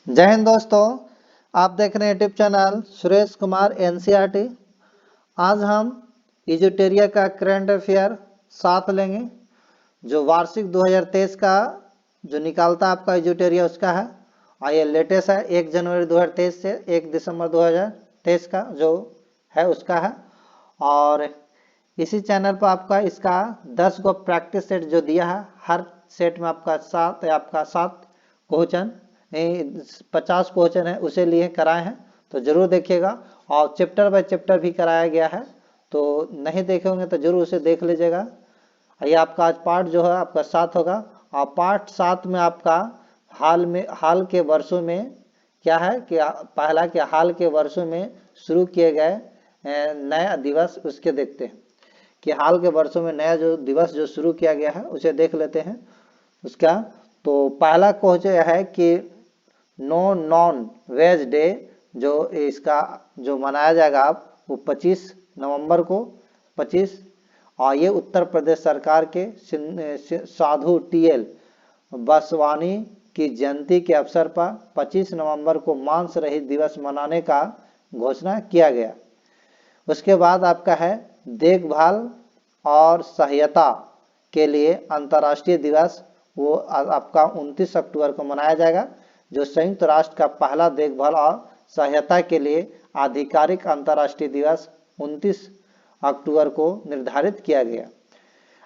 जय हिंद दोस्तों, आप देख रहे हैं YouTube channel Suresh Kumar NCERT. आज हम इजोटेरिया का करंट अफेयर साथ लेंगे। जो वार्षिक 2023 का जो निकालता है आपका इजोटेरिया उसका है, और ये लेटेस्ट है 1 जनवरी 2023 से 1 दिसंबर 2023 का जो है उसका है। और इसी चैनल पर आपका इसका 10 गो प्रैक्टिस सेट जो दिया है, हर सेट में आपका 7 क्वेश्चन 50 क्वेश्चन है उसे लिए कराए हैं, तो जरूर देखिएगा। और चैप्टर बाय चैप्टर भी कराया गया है, तो नहीं देखे होंगे तो जरूर उसे देख लीजिएगा। ये आपका आज पार्ट जो है आपका 7 होगा, और पार्ट 7 में आपका हाल के वर्षों में क्या है कि पहला कि हाल के वर्षों में शुरू किए गए नया दिवस उसके देखते हैं कि हाल के वर्षों में नया जो दिवस जो शुरू किया गया है उसे देख लेते हैं उसका। तो पहला क्वेश्चन है कि नो नॉन वेज डे जो इसका जो मनाया जाएगा वो 25 नवंबर को 25, और ये उत्तर प्रदेश सरकार के साधु टीएल बसवानी की जयंती के अवसर पर 25 नवंबर को मांस रहित दिवस मनाने का घोषणा किया गया। उसके बाद आपका है देखभाल और सहायता के लिए अंतर्राष्ट्रीय दिवस, वो आपका 29 अक्टूबर को मनाया जाएगा। जो संयुक्त राष्ट्र का पहला देखभाल और सहायता के लिए आधिकारिक अंतर्राष्ट्रीय दिवस 29 अक्टूबर को निर्धारित किया गया।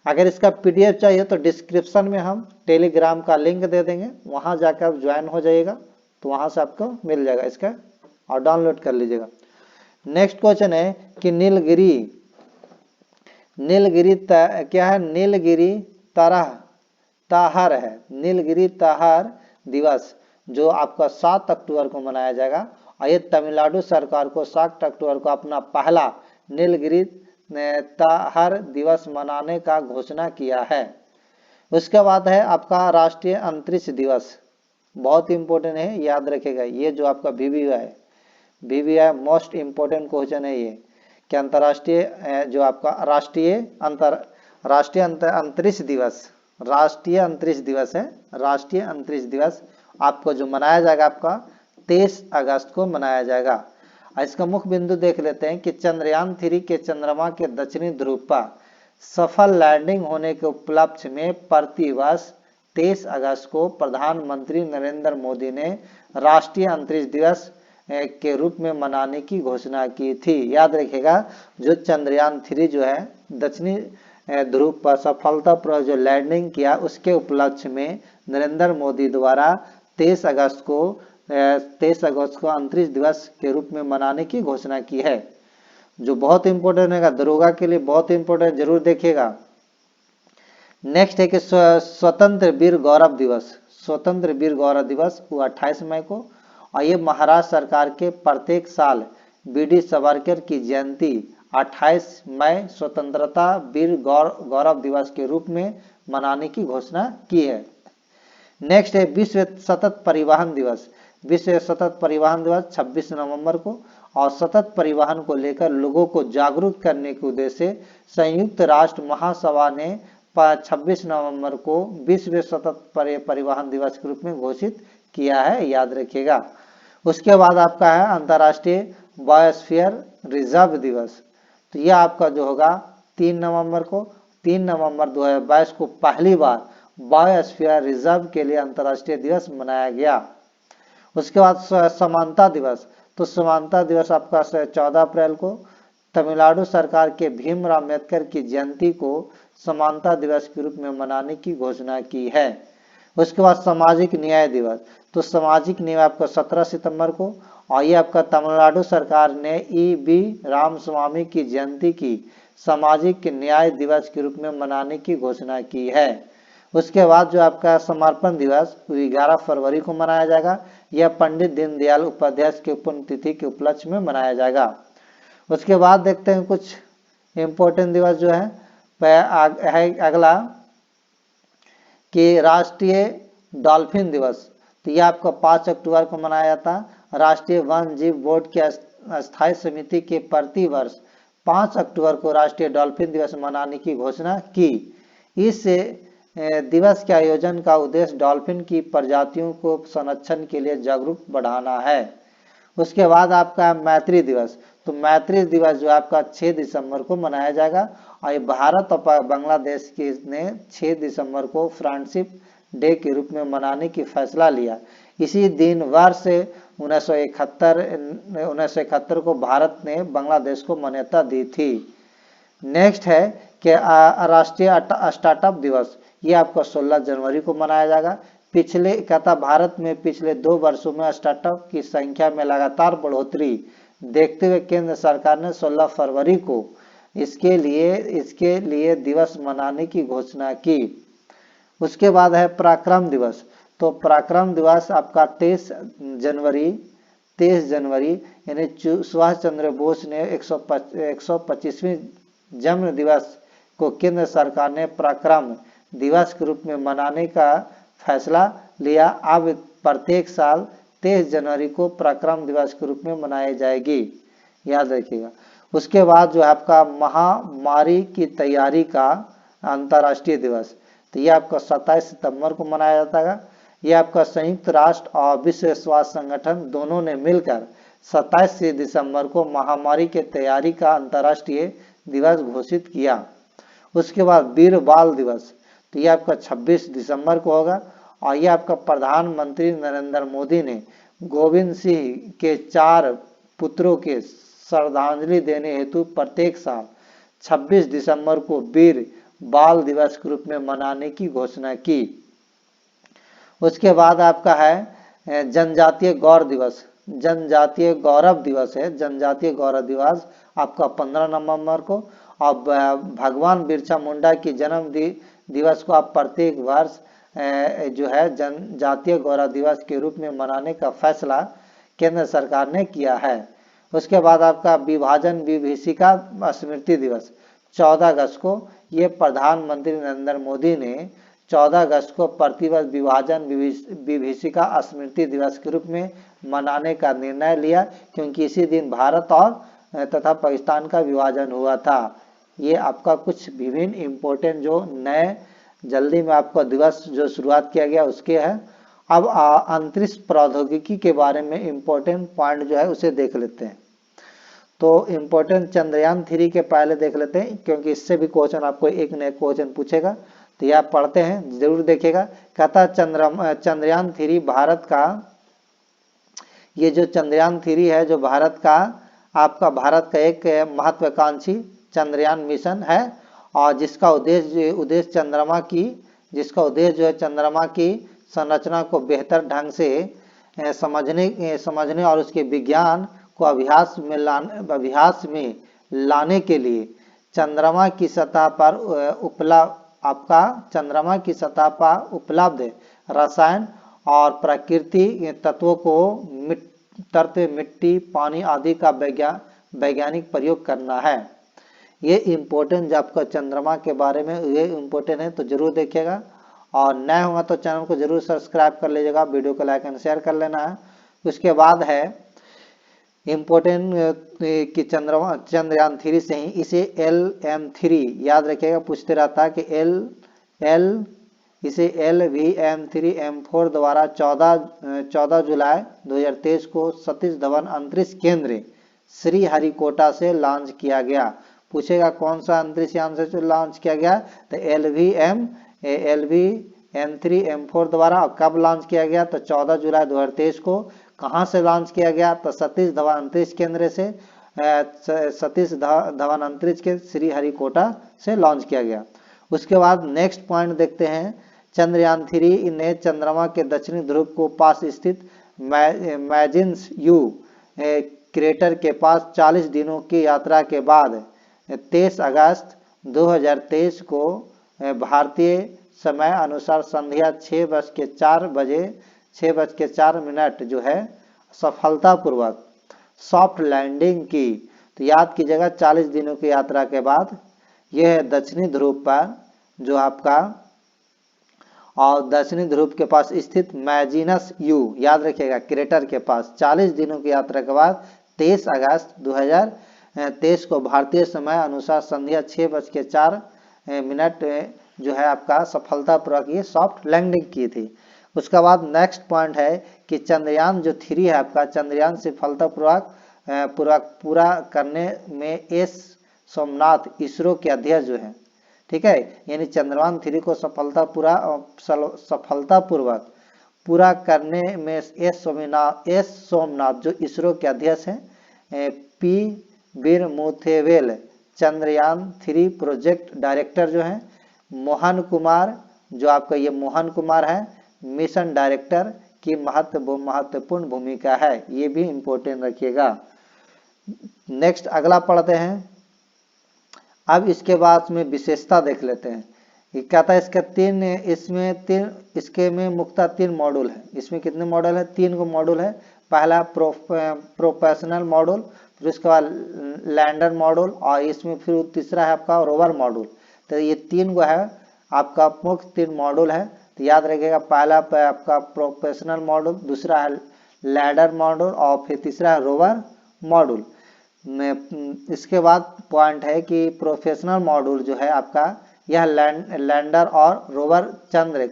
अगर इसका पीडीएफ चाहिए तो डिस्क्रिप्शन में हम टेलीग्राम का लिंक दे देंगे, वहां जाकर आप ज्वाइन हो जाइएगा, तो वहां से आपको मिल जाएगा इसका और डाउनलोड कर लीजिएगा। नेक्स्ट क्वेश्चन है कि नीलगिरी क्या है, नीलगिरी ताहर है। नीलगिरी ताहर दिवस जो आपका 7 अक्टूबर को मनाया जाएगा, और ये तमिलनाडु सरकार को 7 अक्टूबर को अपना पहला नीलगिरी ताहर दिवस मनाने का घोषणा किया है। उसके बाद है आपका राष्ट्रीय अंतरिक्ष दिवस, बहुत इंपॉर्टेंट है, याद रखेगा। ये जो आपका वीवीआई मोस्ट इंपोर्टेंट क्वेश्चन है ये कि अंतरराष्ट्रीय जो आपका राष्ट्रीय अंतरिक्ष दिवस, राष्ट्रीय अंतरिक्ष दिवस है। राष्ट्रीय अंतरिक्ष दिवस आपको जो मनाया जाएगा आपका 23 अगस्त को मनाया जाएगा। इसका मुख्य बिंदु देख लेते हैं कि चंद्रयान 3 के चंद्रमा के दक्षिणी ध्रुव पर सफल लैंडिंग होने के उपलक्ष्य में प्रतिवर्ष 23 अगस्त को प्रधानमंत्री नरेंद्र मोदी ने राष्ट्रीय अंतरिक्ष दिवस के रूप में मनाने की घोषणा की थी। याद रखिएगा, जो चंद्रयान 3 जो है दक्षिणी ध्रुव पर सफलतापूर्वक जो लैंडिंग किया उसके उपलक्ष्य में नरेंद्र मोदी द्वारा 23 अगस्त को अंतरिक्ष दिवस के रूप में मनाने की घोषणा की है, जो बहुत इंपॉर्टेंट है, दरोगा के लिए बहुत इंपॉर्टेंट, जरूर देखिएगा। नेक्स्ट है कि स्वतंत्र वीर गौरव दिवस। स्वतंत्र वीर गौरव दिवस वो 28 मई को, और ये महाराष्ट्र सरकार के प्रत्येक साल बीडी सावरकर की जयंती 28 मई स्वतंत्रता वीर गौरव दिवस के रूप में मनाने की घोषणा की है। नेक्स्ट है विश्व सतत परिवहन दिवस। विश्व सतत परिवहन दिवस 26 नवंबर को, और सतत परिवहन को लेकर लोगों को जागरूक करने के उद्देश्य से संयुक्त राष्ट्र महासभा ने 26 नवंबर को विश्व सतत परिवहन दिवस के रूप में घोषित किया है, याद रखिएगा। उसके बाद आपका है अंतर्राष्ट्रीय बायोस्फीयर रिजर्व दिवस, तो यह आपका जो होगा 3 नवंबर को। 3 नवंबर 2022 को पहली बार बायोस्फीयर रिजर्व के लिए अंतर्राष्ट्रीय दिवस मनाया गया। उसके बाद समानता दिवस, तो समानता दिवस आपका 14 अप्रैल को तमिलनाडु सरकार के भीमराव अम्बेडकर की जयंती को समानता दिवस के रूप में मनाने की घोषणा की है। उसके बाद सामाजिक न्याय दिवस, तो सामाजिक न्याय आपका 17 सितंबर को, और ये आपका तमिलनाडु सरकार ने ई.बी. रामस्वामी की जयंती की सामाजिक न्याय दिवस के रूप में मनाने की घोषणा की है। उसके बाद जो आपका समर्पण दिवस 11 फरवरी को मनाया जाएगा, यह पंडित दीनदयाल उपाध्याय के पुण्यतिथि के उपलक्ष्य में मनाया जाएगा। उसके बाद देखते हैं कुछ इंपॉर्टेंट दिवस जो है अगला कि राष्ट्रीय डॉल्फिन दिवस, तो यह आपका 5 अक्टूबर को मनाया जाता है। राष्ट्रीय वन जीव बोर्ड की अस्थायी समिति के प्रति वर्ष 5 अक्टूबर को राष्ट्रीय डॉल्फिन दिवस मनाने की घोषणा की। इस दिवस के आयोजन का उद्देश्य डॉल्फिन की प्रजातियों को संरक्षण के लिए जागरूक बढ़ाना है। उसके बाद आपका मैत्री दिवस, तो मैत्री दिवस जो आपका 6 दिसंबर को मनाया जाएगा और ये भारत और बांग्लादेश की ने 6 दिसंबर को फ्रेंडशिप डे के रूप में मनाने की फैसला लिया। इसी दिन वर्ष 1971 को भारत ने बांग्लादेश को मान्यता दी थी। नेक्स्ट है कि राष्ट्रीय स्टार्टअप दिवस, ये आपका 16 जनवरी को मनाया जाएगा। पिछले कहता भारत में पिछले 2 वर्षों में स्टार्टअप की संख्या में लगातार बढ़ोतरी देखते हुए केंद्र सरकार ने 16 फरवरी को इसके लिए दिवस मनाने की घोषणा की। उसके बाद है पराक्रम दिवस, तो पराक्रम दिवस आपका 23 जनवरी यानी सुभाष चंद्र बोस ने 125वीं जन्म दिवस को केंद्र सरकार ने पराक्रम दिवस के रूप में मनाने का फैसला लिया। अब प्रत्येक साल 23 जनवरी को पराक्रम दिवस के रूप में मनाई जाएगी, याद रखिएगा। उसके बाद जो आपका महामारी की तैयारी का अंतर्राष्ट्रीय दिवस, तो ये आपका 27 सितंबर को मनाया जाता है। ये आपका संयुक्त राष्ट्र और विश्व स्वास्थ्य संगठन दोनों ने मिलकर 27 दिसंबर को महामारी के तैयारी का अंतर्राष्ट्रीय दिवस घोषित किया। उसके बाद वीर बाल दिवस, तो ये आपका 26 दिसंबर को होगा और ये आपका प्रधानमंत्री नरेंद्र मोदी ने गोविंद सिंह के 4 पुत्रों के श्रद्धांजलि देने हेतु प्रत्येक साल 26 दिसंबर को वीर बाल दिवस के रूप में मनाने की घोषणा की। उसके बाद आपका है जनजातीय गौरव दिवस, जनजातीय गौरव दिवस है। जनजातीय गौरव दिवस आपका 15 नवंबर को, और भगवान बिरसा मुंडा की जन्म दिवस को आप प्रत्येक वर्ष जो है जनजातीय गौरव दिवस के रूप में मनाने का फैसला केंद्र सरकार ने किया है। उसके बाद आपका विभाजन विभीषिका स्मृति दिवस 14 अगस्त को, ये प्रधानमंत्री नरेंद्र मोदी ने 14 अगस्त को प्रतिवर्ष विभाजन विभीषिका स्मृति दिवस के रूप में मनाने का निर्णय लिया, क्योंकि इसी दिन भारत और तथा पाकिस्तान का विभाजन हुआ था। ये आपका कुछ विभिन्न इम्पोर्टेंट जो नए जल्दी में आपका दिवस जो शुरुआत किया गया उसके है। अब अंतरिक्ष प्रौद्योगिकी के बारे में इम्पोर्टेंट पॉइंट जो है उसे देख लेते हैं। तो इम्पोर्टेंट चंद्रयान 3 के पहले देख लेते हैं, क्योंकि इससे भी क्वेश्चन आपको एक नया क्वेश्चन पूछेगा, तो यह पढ़ते हैं, जरूर देखिएगा। कहता चंद्रयान 3 भारत का, ये जो चंद्रयान 3 है जो भारत का आपका भारत का एक महत्वाकांक्षी चंद्रयान मिशन है, और जिसका उद्देश्य चंद्रमा की संरचना को बेहतर ढंग से समझने और उसके विज्ञान को अभ्यास में लाने के लिए चंद्रमा की सतह पर उपलब्ध रसायन और प्राकृतिक तत्वों को मिट्टी, पानी आदि का वैज्ञानिक प्रयोग करना है। ये इम्पोर्टेंट जो आपका चंद्रमा के बारे में ये इम्पोर्टेंट है, तो जरूर देखिएगा। और नए होगा तो चैनल को जरूर सब्सक्राइब कर लीजिएगा, वीडियो को लाइक एंड शेयर कर लेना है। उसके बाद है इम्पोर्टेंट कि चंद्रयान 3 से ही इसे LM3 याद रखिएगा, पूछते रहता है कि इसे LVM3M4 द्वारा 14 जुलाई 2023 को सतीश धवन अंतरिक्ष केंद्र श्रीहरिकोटा से लॉन्च किया गया। पूछेगा कौन सा अंतरिक्ष यान से लॉन्च किया गया, तो LVM3M4 द्वारा। कब लॉन्च किया गया, तो 14 जुलाई 2023 को। कहां से लॉन्च किया गया, तो सतीश धवन अंतरिक्ष केंद्र से, सतीश धवन अंतरिक्ष के श्रीहरिकोटा से लॉन्च किया गया। उसके बाद नेक्स्ट पॉइंट देखते हैं, चंद्रयान 3 ने चंद्रमा के दक्षिणी ध्रुव को पास स्थित मैजिन्स यू क्रेटर के पास 40 दिनों की यात्रा के बाद 23 अगस्त 2023 को भारतीय समय अनुसार संध्या 6:04 जो है सफलतापूर्वक सॉफ्ट लैंडिंग की। तो याद कीजिएगा 40 दिनों की यात्रा के बाद यह है दक्षिणी ध्रुव पर जो आपका, और दक्षिणी ध्रुव के पास स्थित मैजिनस यू याद रखिएगा क्रेटर के पास 40 दिनों की यात्रा के बाद 23 अगस्त 2023 को भारतीय समय अनुसार संध्या 6:04 जो है आपका सफलतापूर्वक ये सॉफ्ट लैंडिंग की थी। उसके बाद नेक्स्ट पॉइंट है कि चंद्रयान जो 3 है आपका, चंद्रयान सफलतापूर्वक पूरा करने में एस सोमनाथ इसरो के अध्यक्ष जो है, ठीक है, यानी चंद्रयान 3 को सफलतापूर्वक पूरा करने में एस सोमनाथ जो इसरो के अध्यक्ष हैं, पी वीर मुथेवेल चंद्रयान 3 प्रोजेक्ट डायरेक्टर जो है, मोहन कुमार जो आपका ये मोहन कुमार है मिशन डायरेक्टर की महत्वपूर्ण भूमिका है, ये भी इंपॉर्टेंट रखिएगा। नेक्स्ट अगला पढ़ते हैं। अब इसके बाद में विशेषता देख लेते हैं। ये कहता है इसके में मुख्यतः 3 मॉड्यूल है। इसमें कितने मॉडल है? 3 को मॉड्यूल है। पहला प्रोफेशनल मॉड्यूल, फिर उसके बाद लैंडर मॉड्यूल और इसमें फिर तीसरा है आपका रोवर मॉड्यूल। तो ये 3 को है आपका मुख्य 3 मॉड्यूल है। तो याद रखिएगा, पहला आपका प्रोफेशनल मॉड्यूल, दूसरा है लैडर मॉड्यूल और फिर तीसरा है रोवर मॉड्यूल। इसके बाद पॉइंट है कि प्रोफेशनल मॉड्यूल जो है आपका यह लैंडर और रोवर चंद्र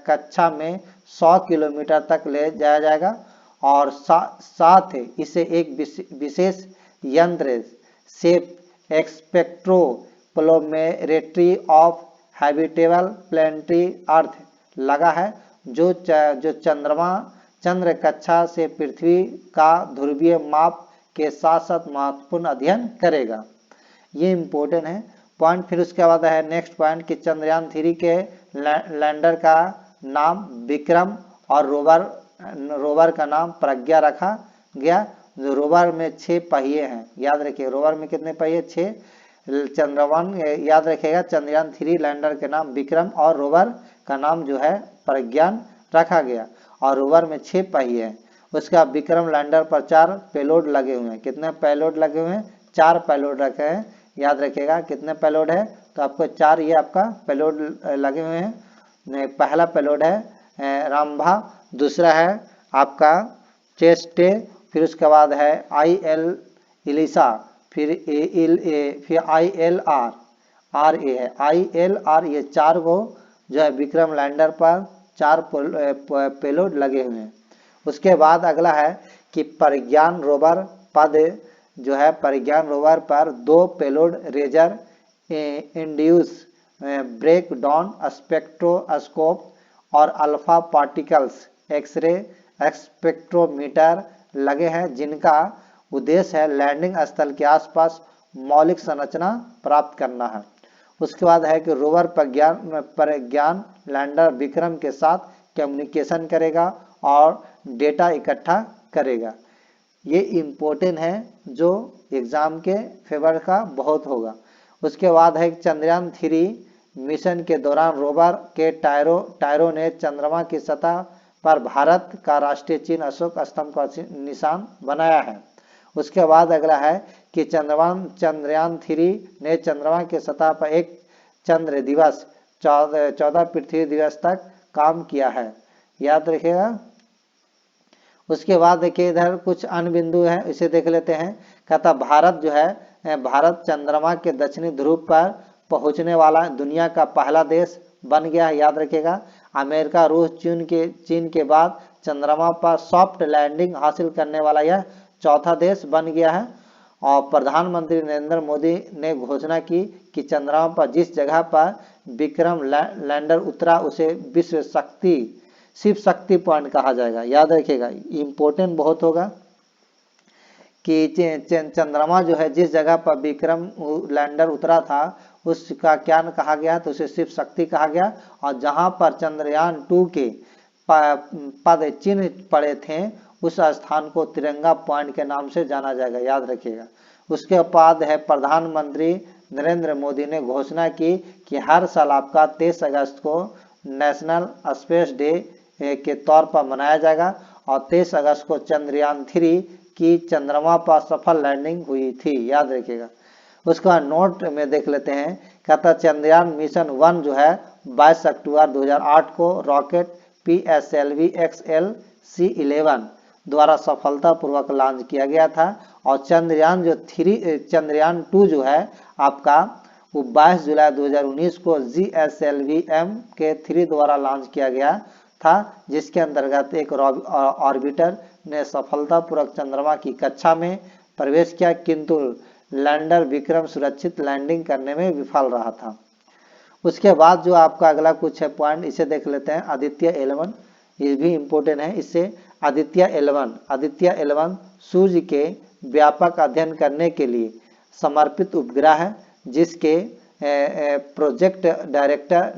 कक्षा में 100 किलोमीटर तक ले जाया जाएगा और साथ ही इसे एक विशेष यंत्र से एक्सपेक्ट्रोपोलोमेट्री ऑफ हैबिटेबल प्लैनेटरी अर्थ लगा है, जो चंद्र कक्षा से पृथ्वी का ध्रुवीय माप के साथ साथ महत्वपूर्ण अध्ययन करेगा। ये इंपॉर्टेंट है पॉइंट। फिर उसके बाद है नेक्स्ट पॉइंट कि चंद्रयान 3 के लैंडर का नाम विक्रम और रोवर का नाम प्रज्ञा रखा गया। जो रोवर में 6 पहिए हैं, याद रखिए रोवर में कितने पहिए? 6। चंद्रयान याद रखिएगा, चंद्रयान 3 लैंडर के नाम विक्रम और रोवर का नाम जो है प्रज्ञान रखा गया और रोवर में 6 पहिए हैं। उसका विक्रम लैंडर पर 4 पेलोड लगे हुए हैं। कितने पेलोड लगे हुए हैं? 4 पेलोड रखे हैं। याद रखिएगा कितने पेलोड है? तो आपको 4 ये आपका पेलोड लगे हुए हैं। पहला पेलोड है रामभा, दूसरा है आपका चेस्टे, फिर उसके बाद है IL इलिसा, फिर ILR है ILR। ये 4 को जो है विक्रम लैंडर पर 4 पेलोड लगे हुए हैं। उसके बाद अगला है कि प्रज्ञान रोवर पद जो है प्रज्ञान रोवर पर 2 पेलोड रेजर इंड्यूस ब्रेक डाउन स्पेक्ट्रोस्कोप और अल्फा पार्टिकल्स एक्सरे स्पेक्ट्रोमीटर लगे हैं, जिनका उद्देश्य है लैंडिंग स्थल के आसपास मौलिक संरचना प्राप्त करना है। उसके बाद है कि रोवर प्रज्ञान लैंडर विक्रम के साथ कम्युनिकेशन करेगा और डेटा इकट्ठा करेगा। ये इम्पोर्टेंट है जो एग्जाम के फेवर का बहुत होगा। उसके बाद है चंद्रयान 3 मिशन के दौरान रोवर के टायरों ने चंद्रमा की सतह पर भारत का राष्ट्रीय चिन्ह अशोक स्तंभ का निशान बनाया है। उसके बाद अगला है कि चंद्रयान 3 ने चंद्रमा की सतह पर एक चंद्र दिवस 14 पृथ्वी दिवस तक काम किया है, याद रखिएगा। उसके बाद देखिए इधर कुछ अन्य बिंदु है, इसे देख लेते हैं। कहता भारत जो है भारत चंद्रमा के दक्षिणी ध्रुव पर पहुंचने वाला दुनिया का पहला देश बन गया है, याद रखिएगा। अमेरिका, रूस, चीन के बाद चंद्रमा पर सॉफ्ट लैंडिंग हासिल करने वाला यह चौथा देश बन गया है। और प्रधानमंत्री नरेंद्र मोदी ने घोषणा की कि चंद्रमा पर जिस जगह पर विक्रम लैंडर उतरा उसे शिव शक्ति पॉइंट कहा जाएगा, याद रखिएगा। इंपॉर्टेंट बहुत होगा कि चंद्रमा जो है जिस जगह पर विक्रम लैंडर उतरा था उसका क्या कहा गया, तो उसे शिव शक्ति कहा गया। और जहां पर चंद्रयान 2 के पद चिन्ह पड़े थे उस स्थान को तिरंगा पॉइंट के नाम से जाना जाएगा, याद रखिएगा। उसके बाद है प्रधानमंत्री नरेंद्र मोदी ने घोषणा की कि हर साल आपका 23 अगस्त को नेशनल स्पेस डे के तौर पर मनाया जाएगा और 23 अगस्त को चंद्रयान 3 की चंद्रमा पर सफल लैंडिंग हुई थी, याद रखिएगा। उसका नोट में देख लेते हैं। कहता चंद्रयान मिशन 1 जो है 22 अक्टूबर 2008 को रॉकेट PSLV XL-C11 द्वारा सफलतापूर्वक लॉन्च किया गया था। और चंद्रयान 2 जो है आपका वो 22 जुलाई 2019 को GSLV M-3 द्वारा लॉन्च किया गया था, जिसके अंतर्गत एक ऑर्बिटर ने सफलतापूर्वक चंद्रमा की कक्षा में प्रवेश किया, किंतु लैंडर विक्रम सुरक्षित लैंडिंग करने में विफल रहा था। उसके बाद जो आपका अगला कुछ है पॉइंट, इसे देख लेते हैं। आदित्य 11, ये भी इम्पोर्टेंट है। इससे आदित्य 11 सूर्य के व्यापक अध्ययन करने के लिए समर्पित उपग्रह है, जिसके प्रोजेक्ट डायरेक्टर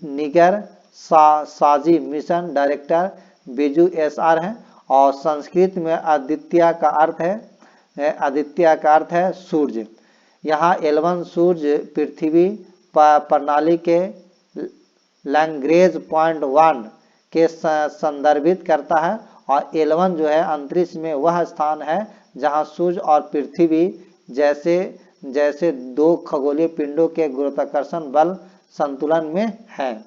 निगर साजी, मिशन डायरेक्टर बिजू SR है। और संस्कृत में आदित्य का अर्थ है सूर्य। यहाँ 11 सूर्य पृथ्वी प्रणाली के लैग्रेंज पॉइंट 1 के संदर्भित करता है, और 11 जो है अंतरिक्ष में वह स्थान है जहाँ सूर्य और पृथ्वी जैसे दो खगोलीय पिंडों के गुरुत्वाकर्षण बल संतुलन में है।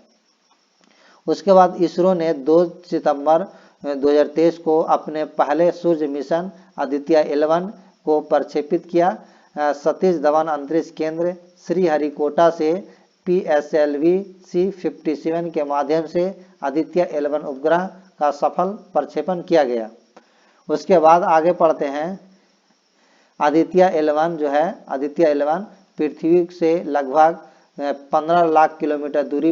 उसके बाद इसरो ने 2 सितंबर 2023 को अपने पहले सूर्य मिशन आदित्य 11 को प्रक्षेपित किया। सतीश धवन अंतरिक्ष केंद्र श्रीहरिकोटा से PSLV-C57 के माध्यम से आदित्य 11 उपग्रह का सफल प्रक्षेपण किया गया। उसके बाद आगे पढ़ते हैं। आदित्य 11 जो है, आदित्य 11 पृथ्वी से लगभग 15 लाख किलोमीटर दूरी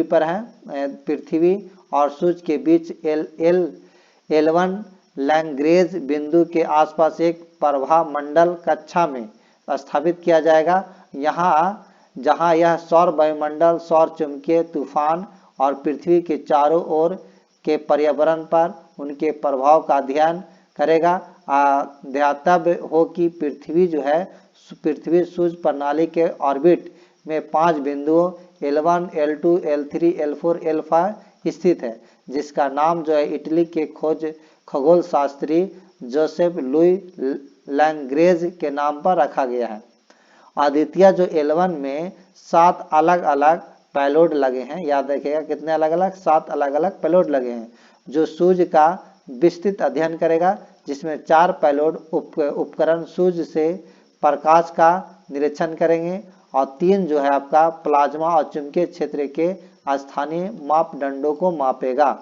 पर है। पृथ्वी और सूर्य के बीच L1 लैग्रेंज बिंदु के आसपास एक प्रभाव मंडल कक्षा में स्थापित किया जाएगा, जहां यह सौर वायुमंडल, सौर चुंबकीय तूफान और पृथ्वी के चारों ओर के पर्यावरण पर उनके प्रभाव का अध्ययन करेगा। ध्यातव्य हो कि पृथ्वी सूर्य प्रणाली के ऑर्बिट में 5 बिंदुओं L1, L2, L3, L4, L5 स्थित है, जिसका नाम जो है इटली के खगोल शास्त्री जोसेफ लुई लैग्रेंज के नाम पर रखा गया है। आदित्य जो 11 में 7 अलग अलग पेलोड लगे हैं, याद रखिएगा कितने अलग अलग, 7 अलग अलग पेलोड लगे हैं, जो सूर्य का विस्तृत अध्ययन करेगा, जिसमें 4 पेलोड उपकरण सूर्य से प्रकाश का निरीक्षण करेंगे, और 3 जो है आपका प्लाज्मा और चुंबकीय क्षेत्र के स्थानीय मापदंडों को मापेगा।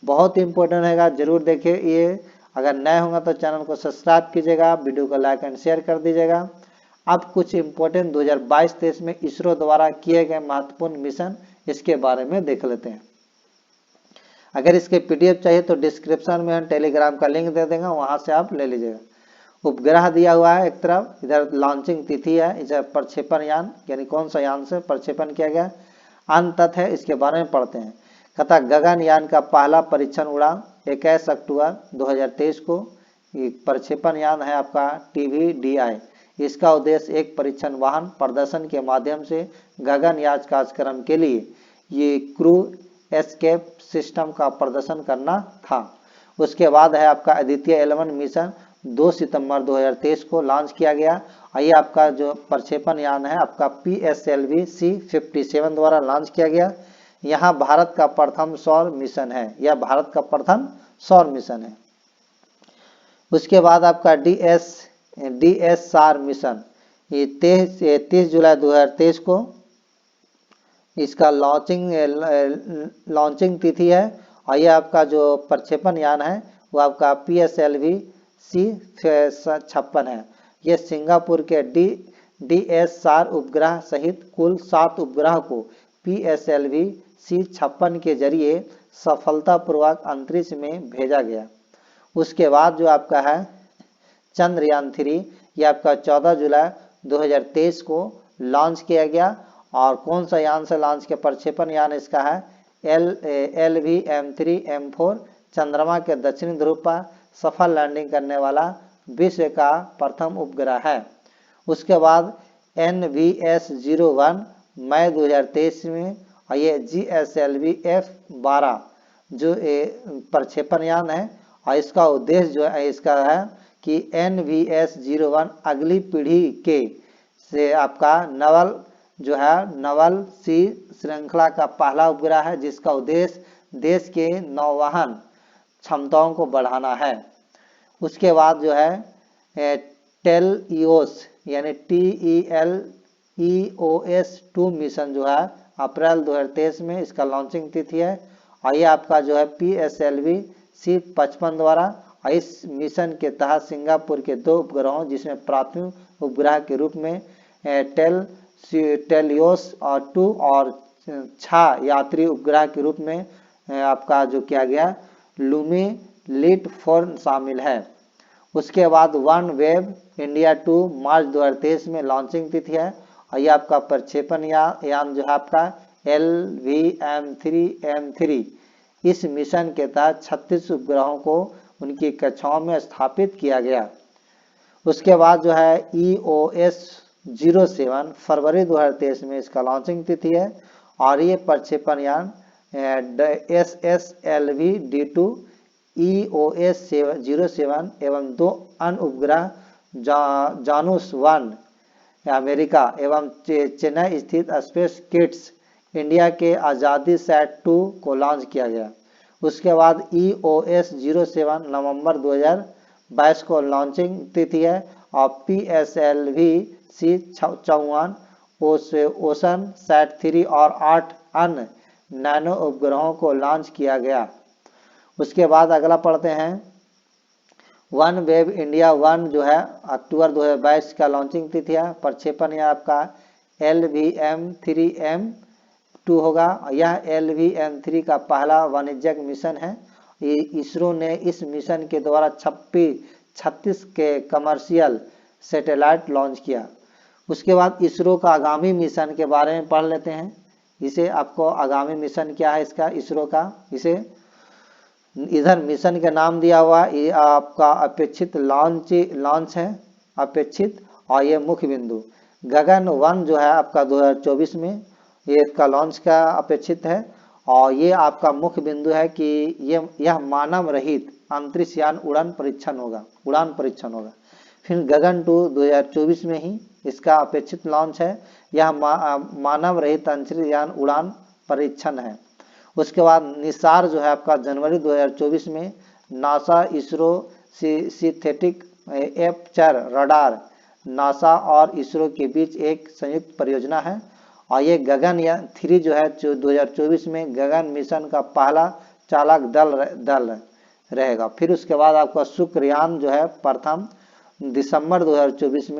बहुत इंपॉर्टेंट है, जरूर देखिए ये। अगर नए होंगे तो चैनल को सब्सक्राइब कीजिएगा, वीडियो को लाइक एंड शेयर कर दीजिएगा। अब कुछ इंपॉर्टेंट 2022-23 में इसरो द्वारा किए गए महत्वपूर्ण मिशन, इसके बारे में देख लेते हैं। अगर इसके PDF चाहिए तो डिस्क्रिप्शन में हम टेलीग्राम का लिंक दे देंगे, वहां से आप ले लीजिएगा। उपग्रह दिया हुआ है एक तरफ, इधर लॉन्चिंग तिथि है, इधर प्रक्षेपण यान यानी कौन सा यान से प्रक्षेपण किया गया, अंत तथ्य है, इसके बारे में पढ़ते हैं। कहता गगनयान का पहला परीक्षण उड़ान 21 अक्टूबर 2023 को। प्रक्षेपण यान है आपका TVDI। इसका उद्देश्य एक परीक्षण वाहन प्रदर्शन के माध्यम से गगनयान कार्यक्रम के लिए ये क्रू एस्केप सिस्टम का प्रदर्शन करना था। उसके बाद है आपका आदित्य 11 मिशन 2 सितंबर 2023 को लॉन्च किया गया। ये आपका जो प्रक्षेपण यान है आपका PSLV-C57 द्वारा लॉन्च किया गया। यहाँ भारत का प्रथम सौर मिशन है, यह भारत का प्रथम सौर मिशन है। उसके बाद आपका DSR मिशन, ये 30 जुलाई 2023 को इसका लॉन्चिंग तिथि है। और यह आपका जो प्रक्षेपण यान है वो आपका PSLV-C56 है। यह सिंगापुर के DSR उपग्रह सहित कुल 7 उपग्रह को PSLV-C56 के जरिए सफलतापूर्वक अंतरिक्ष में भेजा गया। उसके बाद जो आपका है चंद्रयान 3, यह आपका 14 जुलाई 2023 को लॉन्च किया गया। और कौन सा यान से लॉन्च किया, प्रक्षेपण यान इसका है LVM-3M4, चंद्रमा के दक्षिणी ध्रुव पर सफल लैंडिंग करने वाला विश्व का प्रथम उपग्रह है। उसके बाद NVS-01 मई 2023 में, और ये GSLV-F12 जो प्रक्षेपण यान है, और इसका उद्देश्य जो है इसका है कि NVS-01 अगली पीढ़ी के से आपका नवल सी श्रृंखला का पहला उपग्रह है, जिसका उद्देश्य देश के नौवहन क्षमताओं को बढ़ाना है। उसके बाद जो है टेलईओस यानी TELEOS-2 मिशन जो है अप्रैल 2023 में इसका लॉन्चिंग तिथि है। और ये आपका जो है PSLV-C55 द्वारा, इस मिशन के तहत सिंगापुर के 2 उपग्रहों जिसमें प्राथमिक उपग्रह के रूप में टेलियोस और 2 और 6 यात्री उपग्रह के रूप में आपका जो किया गया LumiLead-4 शामिल है। उसके बाद वन वेब इंडिया 2 मार्च 2023 में लॉन्चिंग तिथि है। और ये आपका प्रक्षेपण यान जो है आपका LVM-3M3 इस मिशन के तहत 36 उपग्रहों को उनकी कक्षाओं में स्थापित किया गया। उसके बाद जो है EOS-07 फरवरी 2023 में इसका लॉन्चिंग तिथि है। और ये प्रक्षेपण यान SSLV-D2 EOS-07 एवं 2 अन्य उपग्रह जानुस-1 अमेरिका एवं चेन्नई स्थित स्पेस किट्स इंडिया के आज़ादी सैट-2 को लॉन्च किया गया। उसके बाद EOS-07 नवंबर 2022 को लॉन्चिंग तिथि है। और PSLV-C54 ओशन सैट-3 और 8 अन्य नैनो उपग्रहों को लॉन्च किया गया। उसके बाद अगला पढ़ते हैं वन वेब इंडिया 1 जो है अक्टूबर 2022 का लॉन्चिंग तिथि है। प्रक्षेपण यह आपका LVM-3M2 होगा। यह LVM-3 का पहला वाणिज्यिक मिशन है। इसरो ने इस मिशन के द्वारा 36 के कमर्शियल सैटेलाइट लॉन्च किया। उसके बाद इसरो का आगामी मिशन के बारे में पढ़ लेते हैं। इसे आपको आगामी मिशन क्या है इसका इसरो का, इसे इधर मिशन का नाम दिया हुआ, ये आपका अपेक्षित लॉन्च है अपेक्षित। और ये मुख्य बिंदु गगन-1 जो है आपका 2024 में ये इसका लॉन्च का अपेक्षित है। और ये आपका मुख्य बिंदु है कि यह मानव रहित अंतरिक्ष यान उड़ान परीक्षण होगा। फिर गगन-2 2024 में ही इसका अपेक्षित लॉन्च है। यह मानव रहित अंतरिक्ष यान उड़ान परीक्षण है। उसके बाद निसार जो है आपका जनवरी 2024 में NASA ISRO synthetic aperture radar NASA और इसरो के बीच एक संयुक्त परियोजना है। और ये गगनयान 3 जो है 2024 में गगन मिशन का पहला चालक दल रहेगा। फिर उसके बाद आपका शुक्रयान जो है प्रथम दिसंबर 2024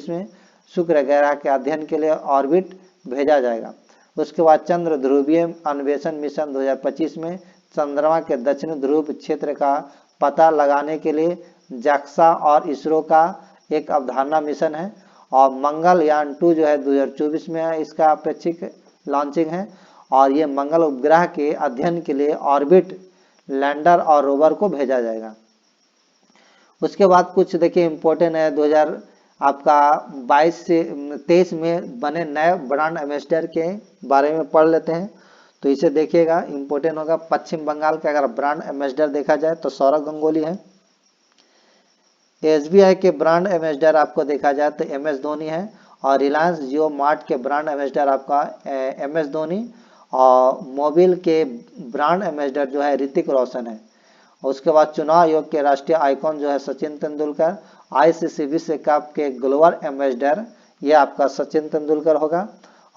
में शुक्र ग्रह के अध्ययन के लिए ऑर्बिट भेजा जाएगा। उसके बाद चंद्र ध्रुवीय अन्वेषण मिशन 2025 में चंद्रमा के दक्षिणी ध्रुव क्षेत्र का पता लगाने के लिए जाक्सा और इसरो का एक अवधारणा मिशन है। और मंगलयान 2 जो है 2024 में है, इसका अपेक्षित लॉन्चिंग है। और ये मंगल उपग्रह के अध्ययन के लिए ऑर्बिट लैंडर और रोवर को भेजा जाएगा। उसके बाद कुछ देखिए इम्पोर्टेंट है 2022 से 23 में बने नए ब्रांड एम्बेसडर के बारे में पढ़ लेते हैं। तो इसे देखिएगा इम्पोर्टेंट होगा। पश्चिम बंगाल का अगर ब्रांड एम्बेसडर देखा जाए तो सौरव गांगुली है। SBI के ब्रांड एम्बेसडर आपको देखा जाए तो MS धोनी है। और रिलायंस जियो मार्ट के ब्रांड एम्बेसडर आपका MS धोनी। और मोबिल के ब्रांड एम्बेसडर जो है ऋतिक रोशन है। उसके बाद चुनाव आयोग के राष्ट्रीय आइकॉन जो है सचिन तेंदुलकर। ICC विश्व कप के ग्लोबल एम्बेसडर ये आपका सचिन तेंदुलकर होगा।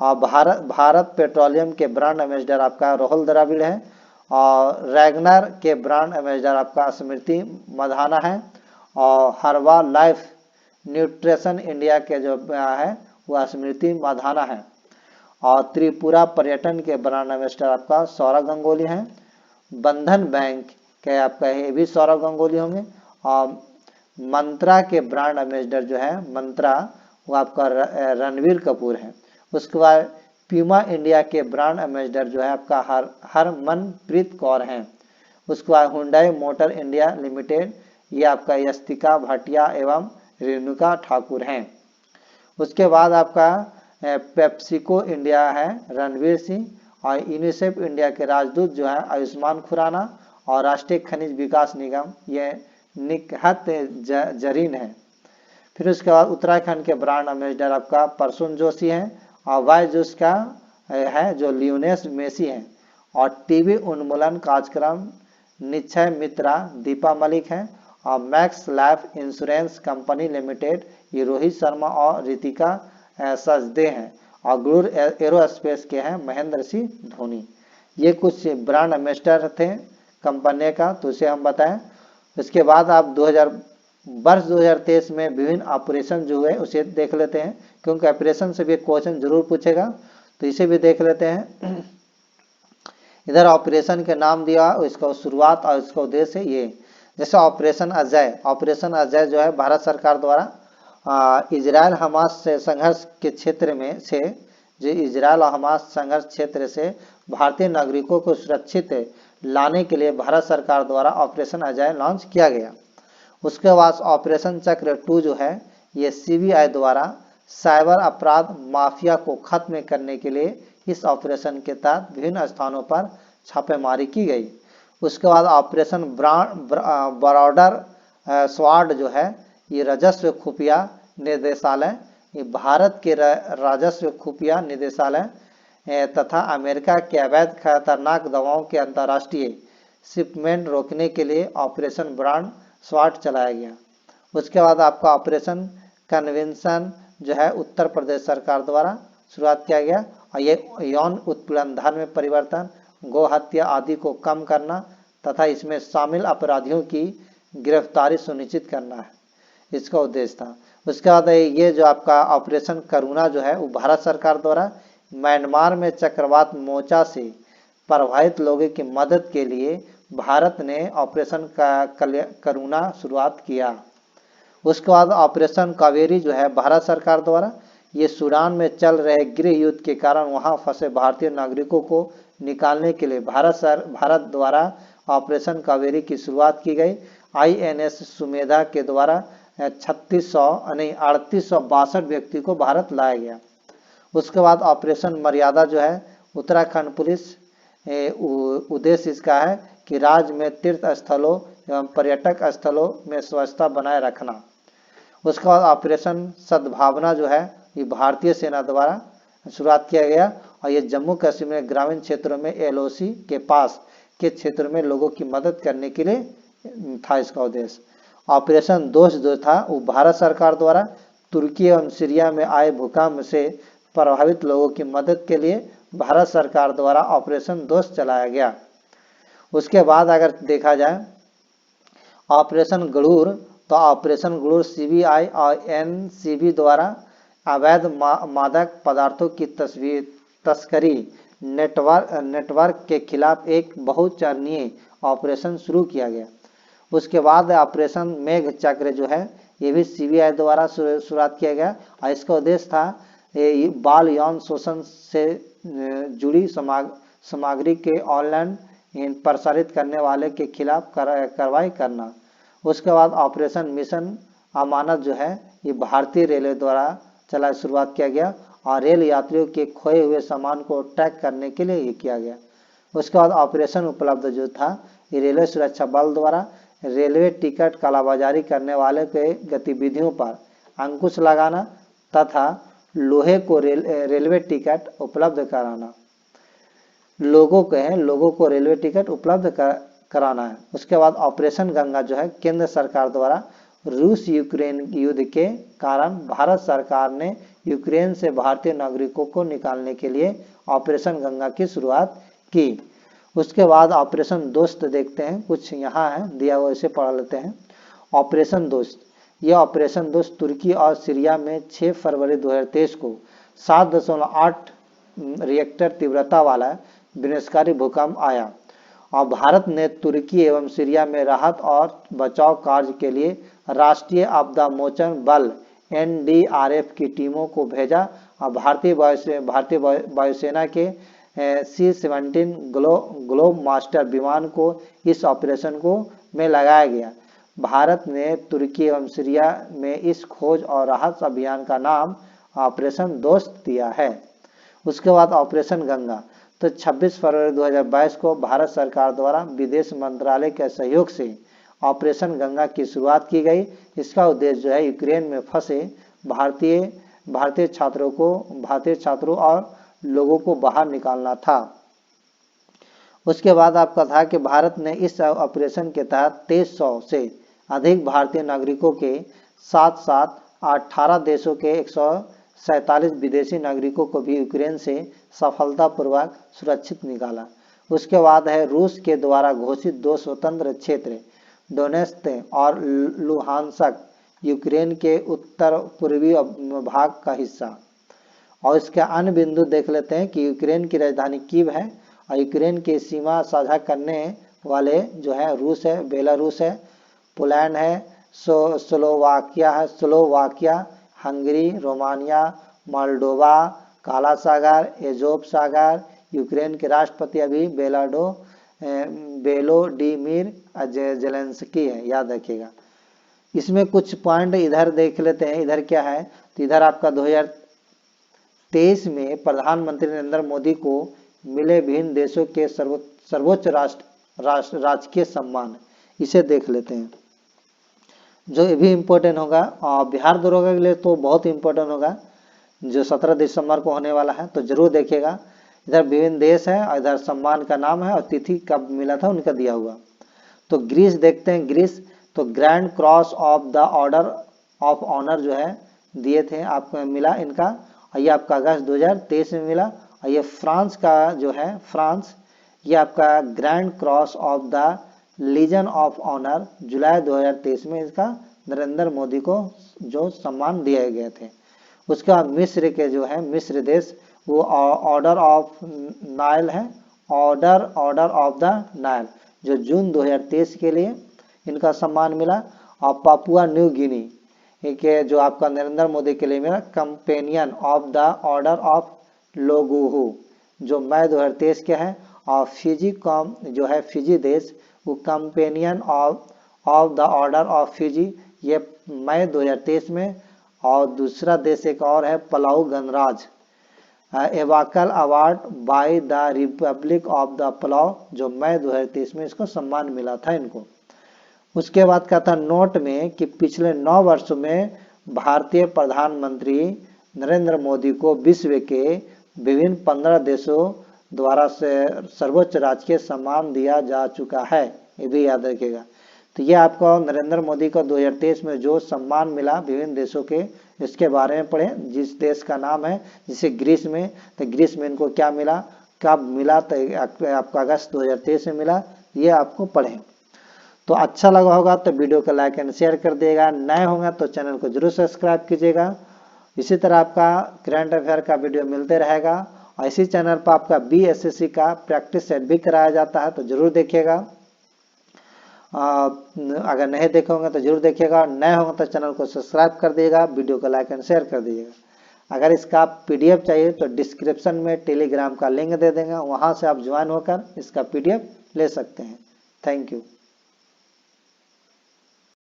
और भारत पेट्रोलियम के ब्रांड एम्बेसडर आपका राहुल द्रविड़ है। और रैगनर के ब्रांड एम्बेसडर आपका स्मृति मधाना है। और हर्बा लाइफ न्यूट्रिशन इंडिया के जो है वह स्मृति मधाना है। और त्रिपुरा पर्यटन के ब्रांड एम्बेसडर आपका सौरव गांगुली हैं। बंधन बैंक के आपका ये भी सौरव गांगुली होंगे। और मंत्रा के ब्रांड एम्बेसडर जो है मंत्रा वो आपका रणवीर कपूर है। उसके बाद प्यूमा इंडिया के ब्रांड एम्बेसडर जो है आपका हरमनप्रीत कौर हैं। उसके बाद हुंडई मोटर इंडिया लिमिटेड ये आपका यस्तिका भाटिया एवं रेणुका ठाकुर हैं। उसके बाद आपका पेप्सिको इंडिया है रणवीर सिंह। और यूनिसेफ इंडिया के राजदूत जो है आयुष्मान खुराना। और राष्ट्रीय खनिज विकास निगम ये निकहत जरीन है। फिर उसके बाद उत्तराखंड के ब्रांड एम्बेसडर आपका प्रसून जोशी हैं। और वाइस जूस का है जो लियोनेस मेसी हैं। और टीबी उन्मूलन कार्यक्रम निश्चय मित्रा दीपा मलिक हैं। और max life insurance company limited ये रोहित शर्मा और रितिका सचदे हैं, और गुरूर एरोस्पेस के हैं महेंद्र सिंह धोनी। ये कुछ ब्रांड एम्बेसडर थे कंपनी का, तो उसे हम बताएं। इसके बाद आप वर्ष 2023 में विभिन्न ऑपरेशन जो हुए उसे देख लेते हैं, क्योंकि ऑपरेशन से भी क्वेश्चन जरूर पूछेगा, तो इसे भी देख लेते हैं। इधर ऑपरेशन के नाम दिया, इसका शुरुआत और इसका उद्देश्य ये, जैसे ऑपरेशन अजय जो है भारत सरकार द्वारा इजराइल हमास से संघर्ष के क्षेत्र में से जो इजराइल और हमास संघर्ष क्षेत्र से भारतीय नागरिकों को सुरक्षित लाने के लिए भारत सरकार द्वारा ऑपरेशन अजय लॉन्च किया गया। उसके बाद ऑपरेशन चक्र 2 जो है ये सीबीआई द्वारा साइबर अपराध माफिया को खत्म करने के लिए इस ऑपरेशन के तहत विभिन्न स्थानों पर छापेमारी की गई। उसके बाद ऑपरेशन बॉर्डर स्वाड जो है ये राजस्व खुफिया निदेशालय, ये भारत के राजस्व खुफिया निदेशालय तथा अमेरिका के अवैध खतरनाक दवाओं के अंतर्राष्ट्रीय शिपमेंट रोकने के लिए ऑपरेशन ब्रांड स्वाट चलाया गया। उसके बाद आपका ऑपरेशन कन्वेंशन जो है उत्तर प्रदेश सरकार द्वारा शुरुआत किया गया, और ये यौन उत्पीड़न, धर्म में परिवर्तन, गौ हत्या आदि को कम करना तथा इसमें शामिल अपराधियों की गिरफ्तारी सुनिश्चित करना है, इसका उद्देश्य था। उसके बाद ये जो आपका ऑपरेशन करुणा जो है वो भारत सरकार द्वारा म्यांमार में चक्रवात मोर्चा से प्रभावित लोगों की मदद के लिए भारत ने ऑपरेशन करुणा शुरुआत किया। उसके बाद ऑपरेशन कावेरी जो है भारत सरकार द्वारा ये सूडान में चल रहे गृह युद्ध के कारण वहां फंसे भारतीय नागरिकों को निकालने के लिए भारत द्वारा ऑपरेशन कावेरी की शुरुआत की गई। INS सुमेधा के द्वारा 3862 व्यक्ति को भारत लाया गया। उसके बाद ऑपरेशन मर्यादा जो है उत्तराखंड पुलिस, उद्देश्य इसका है कि राज्य में तीर्थ स्थलों एवं पर्यटक स्थलों में स्वच्छता बनाए रखना। उसके बाद ऑपरेशन सद्भावना जो है ये भारतीय सेना द्वारा शुरुआत किया गया, और ये जम्मू कश्मीर में ग्रामीण क्षेत्रों में LOC के पास के क्षेत्र में लोगों की मदद करने के लिए था इसका उद्देश्य। ऑपरेशन दोस्त जो था वो भारत सरकार द्वारा तुर्की एवं सीरिया में आए भूकंप से प्रभावित लोगों की मदद के लिए भारत सरकार द्वारा ऑपरेशन दोस्त चलाया गया। उसके बाद अगर देखा जाए ऑपरेशन गरुड़, तो ऑपरेशन गरुड़ CBI और NCB द्वारा अवैध मादक पदार्थों की तस्करी नेटवर्क के खिलाफ एक बहुचरणीय ऑपरेशन शुरू किया गया। उसके बाद ऑपरेशन मेघ चक्र जो है ये भी CBI द्वारा शुरुआत किया गया, और इसका उद्देश्य था बाल यौन शोषण से जुड़ी सामग्री के ऑनलाइन प्रसारित करने वाले के खिलाफ कार्रवाई करना। उसके बाद ऑपरेशन मिशन अमानत जो है ये भारतीय रेलवे द्वारा शुरुआत किया गया, और रेल यात्रियों के खोए हुए सामान को ट्रैक करने के लिए ये किया गया। उसके बाद ऑपरेशन उपलब्ध जो था ये रेलवे सुरक्षा बल द्वारा रेलवे टिकट कालाबाजारी करने वाले के गतिविधियों पर अंकुश लगाना तथा लोहे को रेलवे टिकट उपलब्ध कराना, लोगों को रेलवे टिकट उपलब्ध कराना है। उसके बाद ऑपरेशन गंगा जो है केंद्र सरकार द्वारा रूस यूक्रेन युद्ध के कारण भारत सरकार ने यूक्रेन से भारतीय नागरिकों को निकालने के लिए ऑपरेशन गंगा की शुरुआत की। उसके बाद ऑपरेशन दोस्त देखते हैं, कुछ यहाँ है दिया हुआ, इसे पढ़ लेते हैं। ऑपरेशन दोस्त, यह ऑपरेशन दोस्त तुर्की और सीरिया में 6 फरवरी 2023 को 7.8 रिएक्टर तीव्रता वाला विनाशकारी भूकंप आया, और भारत ने तुर्की एवं सीरिया में राहत और बचाव कार्य के लिए राष्ट्रीय आपदा मोचन बल NDRF की टीमों को भेजा, और भारतीय वायुसेना के C-17 ग्लोब मास्टर विमान को इस ऑपरेशन में लगाया गया। भारत ने तुर्की एवं सीरिया में इस खोज और राहत अभियान का नाम ऑपरेशन दोस्त दिया है। उसके बाद ऑपरेशन गंगा, तो 26 फरवरी 2022 को भारत सरकार द्वारा विदेश मंत्रालय के सहयोग से ऑपरेशन गंगा की शुरुआत की गई। इसका उद्देश्य जो है यूक्रेन में फंसे भारतीय छात्रों और लोगों को बाहर निकालना था। उसके बाद आपका था कि भारत ने इस ऑपरेशन के तहत 2300 से अधिक भारतीय नागरिकों के साथ साथ 18 देशों के 147 विदेशी नागरिकों को भी यूक्रेन से सफलतापूर्वक सुरक्षित निकाला। उसके बाद है रूस के द्वारा घोषित 2 स्वतंत्र क्षेत्र डोनेत्स्क और लुहानस्क यूक्रेन के उत्तर पूर्वी भाग का हिस्सा। और इसके अन्य बिंदु देख लेते हैं कि यूक्रेन की राजधानी कीव है और यूक्रेन की सीमा साझा करने वाले जो है रूस है, बेलारूस है, पोलैंड है, स्लोवाकिया है, हंगरी, रोमानिया, मोल्डोवा, काला सागर, एजोव सागर। यूक्रेन के राष्ट्रपति अभी वेलोडिमीर जेलेंस्की है, याद रखिएगा। इसमें कुछ पॉइंट इधर देख लेते हैं। इधर क्या है, तो इधर आपका 2023 में प्रधानमंत्री नरेंद्र मोदी को मिले विभिन्न देशों के सर्वोच्च राजकीय सम्मान, इसे देख लेते हैं जो भी इम्पोर्टेंट होगा। और बिहार दरोगा के लिए तो बहुत इम्पोर्टेंट होगा, जो 17 दिसंबर को होने वाला है, तो जरूर देखिएगा। इधर विभिन्न देश है और इधर सम्मान का नाम है और तिथि कब मिला था उनका दिया हुआ। तो ग्रीस देखते हैं। ग्रीस तो grand cross of the order of honour जो है दिए थे, आपको मिला इनका, और ये आपका अगस्त 2023 में मिला। और ये फ्रांस का जो है, फ्रांस, ये आपका grand cross of the legion of honour जुलाई 2023 में इसका नरेंद्र मोदी को जो सम्मान दिए गए थे। उसके बाद मिस्र के जो है, मिस्र देश, वो ऑर्डर ऑफ नाइल है, ऑर्डर ऑफ द नाइल, जो जून 2023 के लिए इनका सम्मान मिला। और पापुआ न्यू गिनी एक जो आपका नरेंद्र मोदी के लिए मिला, companion of the order of लोगोहू, जो मई 2023 के है। और फिजी कॉम जो है, फिजी देश, वो companion of the order of Fiji, ये मई 2023 में। और दूसरा देश एक और है, पलाऊ गणराज, Ebakl award by the republic of the Palau, जो मई 2023 में इसको सम्मान मिला था इनको। उसके बाद क्या था नोट में कि पिछले 9 वर्षों में भारतीय प्रधानमंत्री नरेंद्र मोदी को विश्व के विभिन्न 15 देशों द्वारा से सर्वोच्च राजकीय सम्मान दिया जा चुका है, ये भी याद रखिएगा। तो ये आपको नरेंद्र मोदी को 2023 में जो सम्मान मिला विभिन्न देशों के, इसके बारे में पढ़े। जिस देश का नाम है, जैसे ग्रीस में, तो ग्रीस में इनको क्या मिला, कब मिला, तो आपका अगस्त 2023 में मिला, ये आपको पढ़ें। तो अच्छा लगा होगा तो वीडियो को लाइक एंड शेयर कर दिएगा। नए होंगे तो चैनल को जरूर सब्सक्राइब कीजिएगा। इसी तरह आपका करंट अफेयर का वीडियो मिलते रहेगा और इसी चैनल पर आपका BSSC का प्रैक्टिस सेट भी कराया जाता है, तो जरूर देखिएगा। अगर नहीं देखे होंगे तो जरूर देखिएगा। नए होंगे तो चैनल को सब्सक्राइब कर दिएगा, वीडियो को लाइक एंड शेयर कर दीजिएगा। अगर इसका PDF चाहिए तो डिस्क्रिप्शन में टेलीग्राम का लिंक दे देंगे, वहाँ से आप ज्वाइन होकर इसका PDF ले सकते हैं। Thank you.